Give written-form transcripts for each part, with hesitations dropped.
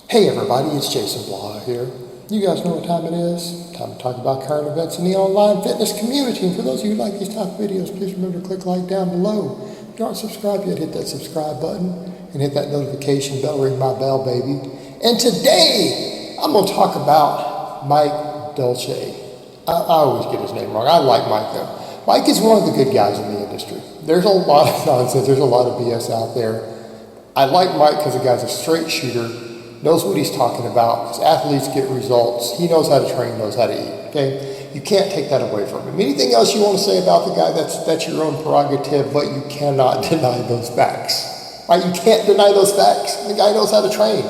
Hey everybody, it's Jason Blah here. You guys know what time it is. Time to talk about current events in the online fitness community. And for those of you who like these type of videos, please remember to click like down below. If you aren't subscribed yet, hit that subscribe button and hit that notification bell, ring my bell, baby. And today, I'm going to talk about Mike Dolce. I always get his name wrong. I like Mike though. Mike is one of the good guys in the industry. There's a lot of nonsense. There's a lot of BS out there. I like Mike because the guy's a straight shooter, knows what he's talking about. His athletes get results. He knows how to train, knows how to eat. Okay, you can't take that away from him. Anything else you want to say about the guy, that's your own prerogative, but you cannot deny those facts. Right? You can't deny those facts. The guy knows how to train,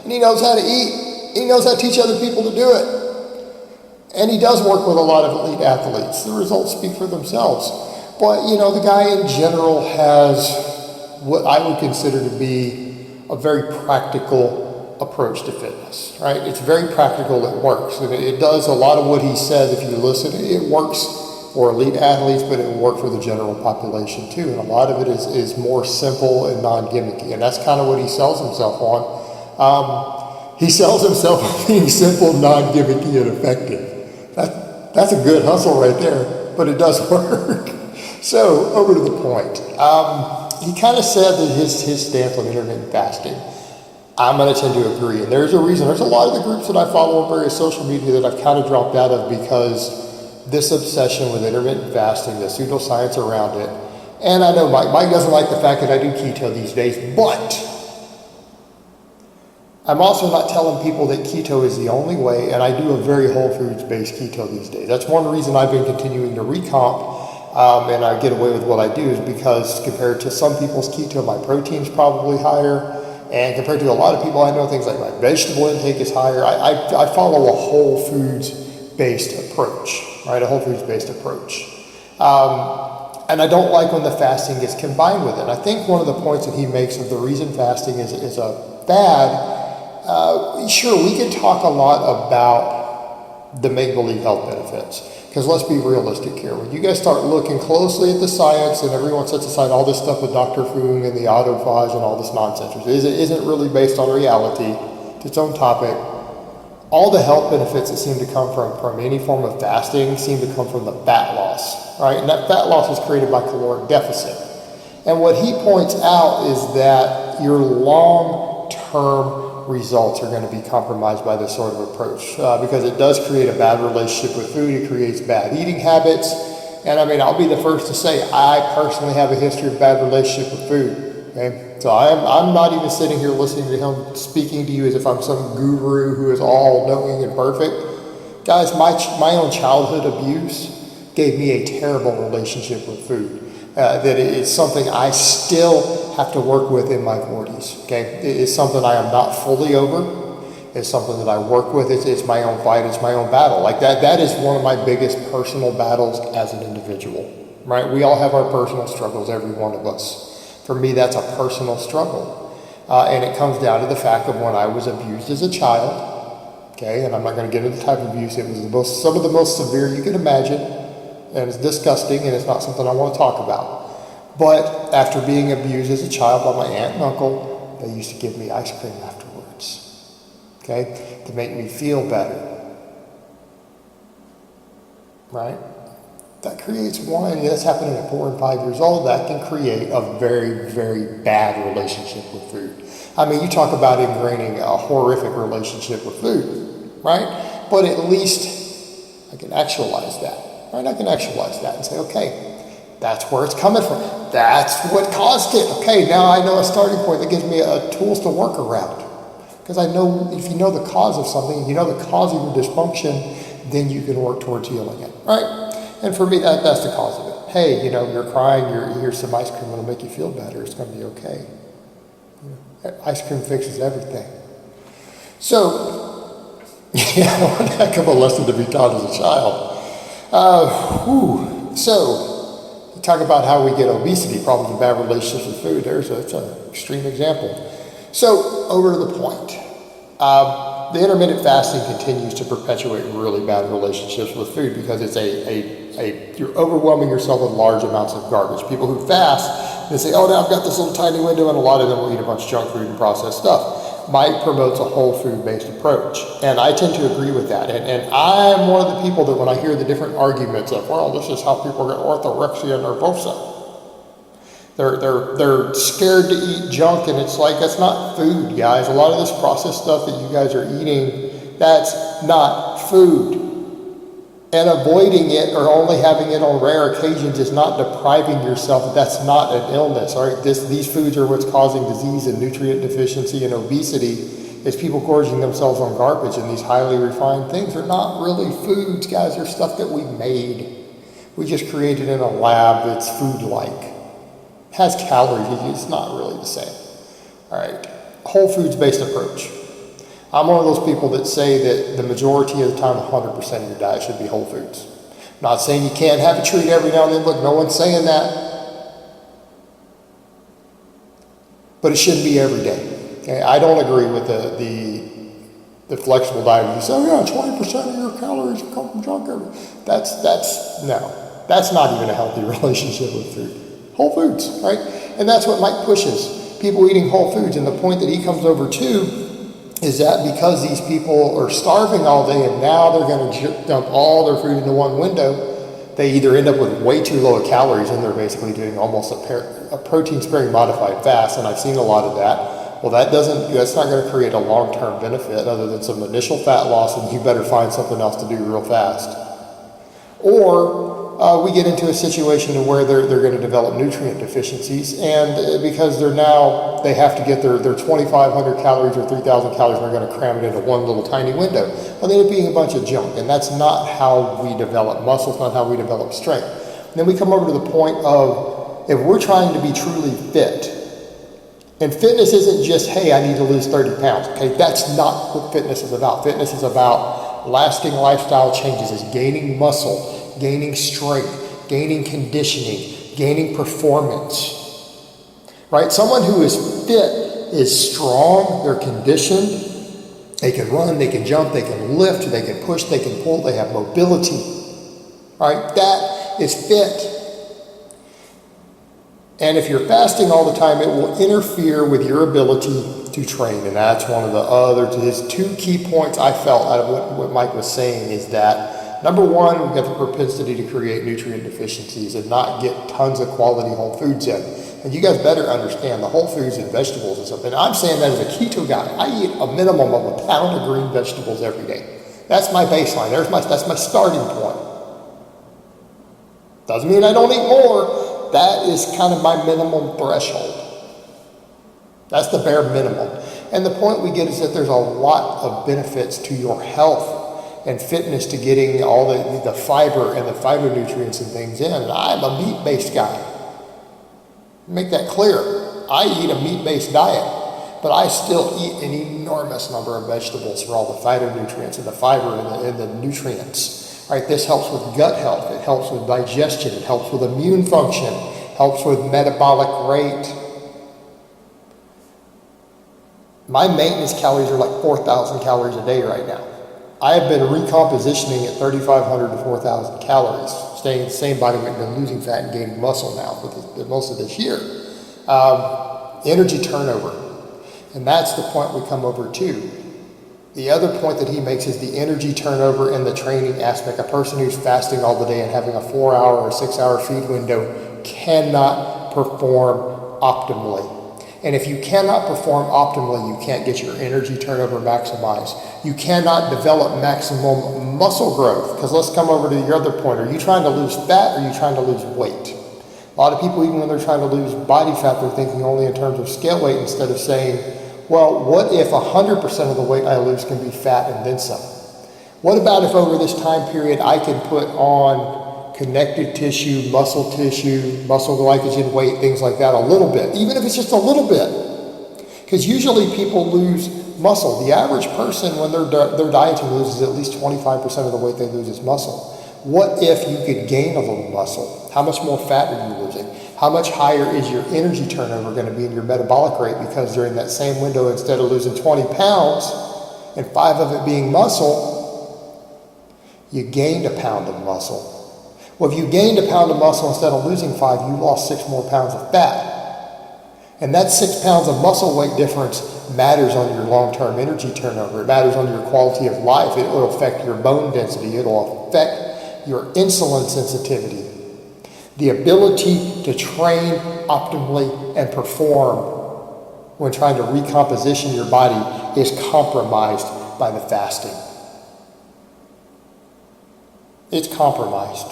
and he knows how to eat, and he knows how to teach other people to do it. And he does work with a lot of elite athletes. The results speak for themselves. But, you know, the guy in general has what I would consider to be a very practical approach to fitness, right? It's very practical, it works. And it does a lot of what he says, if you listen, it works for elite athletes, but it will work for the general population too. And a lot of it is more simple and non-gimmicky. And that's kind of what he sells himself on. He sells himself on being simple, non-gimmicky, and effective. That's a good hustle right there, but it does work. So, over to the point. He kind of said that his stance on intermittent fasting, I'm going to tend to agree. And there's a reason. There's a lot of the groups that I follow on various social media that I've kind of dropped out of because this obsession with intermittent fasting, the pseudoscience around it. And I know Mike doesn't like the fact that I do keto these days, but I'm also not telling people that keto is the only way, and I do a very whole foods-based keto these days. That's one reason I've been continuing to recomp, and I get away with what I do is because compared to some people's keto, my protein's probably higher, and compared to a lot of people I know, things like my vegetable intake is higher. I follow a whole foods-based approach, right? A whole foods-based approach. And I don't like when the fasting gets combined with it. And I think one of the points that he makes of the reason fasting is a fad. Sure, we can talk a lot about the make-believe health benefits, because let's be realistic here. When you guys start looking closely at the science and everyone sets aside all this stuff with Dr. Fung and the autophagy and all this nonsense, which isn't really based on reality, it's its own topic, all the health benefits that seem to come from any form of fasting seem to come from the fat loss, right? And that fat loss is created by caloric deficit. And what he points out is that your long-term results are going to be compromised by this sort of approach because it does create a bad relationship with food. It creates bad eating habits. And I mean, I'll be the first to say I personally have a history of bad relationship with food. Okay? So I'm not even sitting here listening to him speaking to you as if I'm some guru who is all knowing and perfect. Guys, my own childhood abuse gave me a terrible relationship with food. That it's something I still have to work with in my 40s, okay? It's something I am not fully over. It's something that I work with. It's my own fight. It's my own battle. Like that is one of my biggest personal battles as an individual, right? We all have our personal struggles, every one of us. For me, that's a personal struggle. And it comes down to the fact of when I was abused as a child, okay? And I'm not going to get into the type of abuse. It was some of the most severe you can imagine. And it's disgusting, and it's not something I want to talk about. But after being abused as a child by my aunt and uncle, they used to give me ice cream afterwards, okay, to make me feel better, right? That creates one, that's happening at 4 and 5 years old, that can create a very, very bad relationship with food. I mean, you talk about ingraining a horrific relationship with food, right? But at least I can actualize that. Right, I can actualize that and say, okay, that's where it's coming from. That's what caused it. Okay, now I know a starting point that gives me tools to work around. Because I know if you know the cause of something, you know the cause of your dysfunction, then you can work towards healing it, right? And for me, that's the cause of it. Hey, you know, you're crying, here's some ice cream, it'll make you feel better, it's going to be okay. You know, ice cream fixes everything. So, yeah, one heck of a lesson to be taught as a child. So, you talk about how we get obesity, problems and bad relationships with food. That's an extreme example. So, over to the point. The intermittent fasting continues to perpetuate really bad relationships with food because it's you're overwhelming yourself with large amounts of garbage. People who fast, they say, oh, now I've got this little tiny window, and a lot of them will eat a bunch of junk food and processed stuff. Mike promotes a whole food based approach, and I tend to agree with that. And I'm one of the people that when I hear the different arguments of, well, this is how people get orthorexia nervosa, they're scared to eat junk, and it's like, that's not food, guys. A lot of this processed stuff that you guys are eating, that's not food. And avoiding it or only having it on rare occasions is not depriving yourself. That's not an illness. All right, these foods are what's causing disease and nutrient deficiency and obesity. Is people gorging themselves on garbage, and these highly refined things are not really foods, guys. They're stuff that we made. We just created in a lab that's food-like. It has calories. It's not really the same. All right, whole foods-based approach. I'm one of those people that say that the majority of the time, 100% of your diet should be whole foods. I'm not saying you can't have a treat every now and then. Look, no one's saying that. But it shouldn't be every day. Okay? I don't agree with the flexible diet. You say, oh yeah, 20% of your calories come from junk. That's not even a healthy relationship with food. Whole foods, right? And that's what Mike pushes. People eating whole foods. And the point that he comes over to is that because these people are starving all day and now they're going to dump all their food into one window, they either end up with way too low calories and they're basically doing almost a protein-sparing modified fast, and I've seen a lot of that. Well, that's not going to create a long-term benefit other than some initial fat loss, and you better find something else to do real fast. Or we get into a situation where they're going to develop nutrient deficiencies, and because they have to get their 2,500 calories or 3,000 calories, and they're going to cram it into one little tiny window. Well, they end up being a bunch of junk, and that's not how we develop muscle. It's not how we develop strength. And then we come over to the point of, if we're trying to be truly fit, and fitness isn't just, hey, I need to lose 30 pounds. Okay, that's not what fitness is about. Fitness is about lasting lifestyle changes. It's gaining muscle, gaining strength, gaining conditioning, gaining performance. Right? Someone who is fit is strong, they're conditioned, they can run, they can jump, they can lift, they can push, they can pull, they have mobility. Right? That is fit. And if you're fasting all the time, it will interfere with your ability to train. And that's one of his two key points I felt out of what Mike was saying is that, number one, we've got the propensity to create nutrient deficiencies and not get tons of quality whole foods in. And you guys better understand the whole foods and vegetables and stuff. And I'm saying that as a keto guy. I eat a minimum of a pound of green vegetables every day. That's my baseline. That's my starting point. Doesn't mean I don't eat more. That is kind of my minimum threshold. That's the bare minimum. And the point we get is that there's a lot of benefits to your health and fitness to getting all the fiber and the phytonutrients and things in. And I'm a meat-based guy. Make that clear. I eat a meat-based diet, but I still eat an enormous number of vegetables for all the phytonutrients and the fiber and the nutrients. Right, this helps with gut health, it helps with digestion, it helps with immune function, helps with metabolic rate. My maintenance calories are like 4,000 calories a day right now. I have been recompositioning at 3,500 to 4,000 calories, staying the same body weight, been losing fat and gaining muscle now for most of this year. Energy turnover, and that's the point we come over to. The other point that he makes is the energy turnover in the training aspect. A person who's fasting all the day and having a 4-hour or 6-hour feed window cannot perform optimally. And if you cannot perform optimally, you can't get your energy turnover maximized. You cannot develop maximum muscle growth. Because let's come over to your other point. Are you trying to lose fat or are you trying to lose weight? A lot of people, even when they're trying to lose body fat, they're thinking only in terms of scale weight instead of saying, well, what if 100% of the weight I lose can be fat and then some? What about if over this time period I can put on connective tissue, muscle glycogen weight, things like that a little bit, even if it's just a little bit? Because usually people lose muscle. The average person, when they're dieting, loses at least 25% of the weight they lose is muscle. What if you could gain a little muscle? How much more fat are you losing? How much higher is your energy turnover going to be in your metabolic rate? Because during that same window, instead of losing 20 pounds and 5 of it being muscle, you gained a pound of muscle. Well, if you gained a pound of muscle instead of losing 5, you lost 6 more pounds of fat. And that 6 pounds of muscle weight difference matters on your long-term energy turnover. It matters on your quality of life. It will affect your bone density. It will affect your insulin sensitivity. The ability to train optimally and perform when trying to recomposition your body is compromised by the fasting. It's compromised.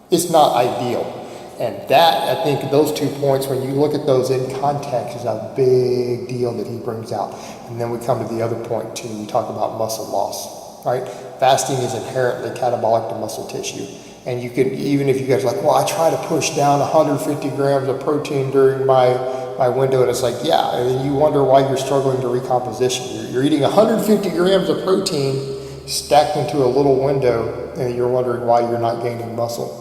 It's not ideal. And that, I think, those 2 points, when you look at those in context, is a big deal that he brings out. And then we come to the other point, too. We talk about muscle loss, right? Fasting is inherently catabolic to muscle tissue. And you can, even if you guys are like, well, I try to push down 150 grams of protein during my window, and it's like, yeah, and you wonder why you're struggling to recomposition. You're eating 150 grams of protein stacked into a little window, and you're wondering why you're not gaining muscle.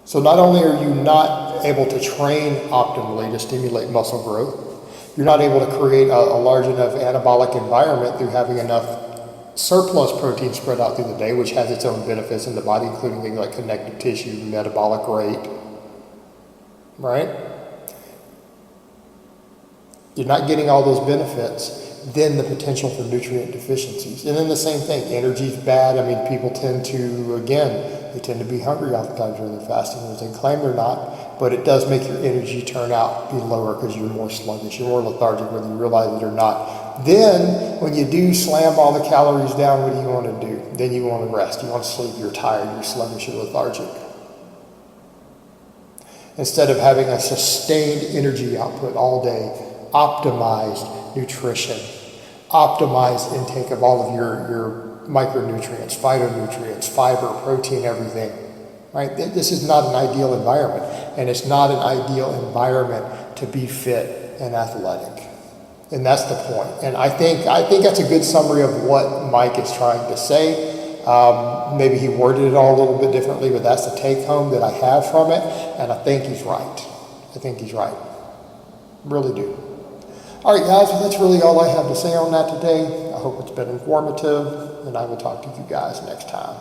So not only are you not able to train optimally to stimulate muscle growth, you're not able to create a large enough anabolic environment through having enough surplus protein spread out through the day, which has its own benefits in the body, including things like connective tissue, metabolic rate, right? You're not getting all those benefits, then the potential for nutrient deficiencies. And then the same thing, energy's bad. I mean, people tend to, again, they tend to be hungry oftentimes when they're fasting, as they claim they're not, but it does make your energy turnout be lower because you're more sluggish, you're more lethargic, whether you realize it or not. Then, when you do slam all the calories down, what do you want to do? Then you want to rest, you want to sleep, you're tired, you're sluggish, you're lethargic. Instead of having a sustained energy output all day, optimized nutrition, optimized intake of all of your micronutrients, phytonutrients, fiber, protein, everything, right? This is not an ideal environment, and it's not an ideal environment to be fit and athletic. And that's the point. And I think that's a good summary of what Mike is trying to say. Maybe he worded it all a little bit differently, but that's the take home that I have from it, and I think he's right. I think he's right. Really do. All right, guys, well, that's really all I have to say on that today. I hope it's been informative, and I will talk to you guys next time.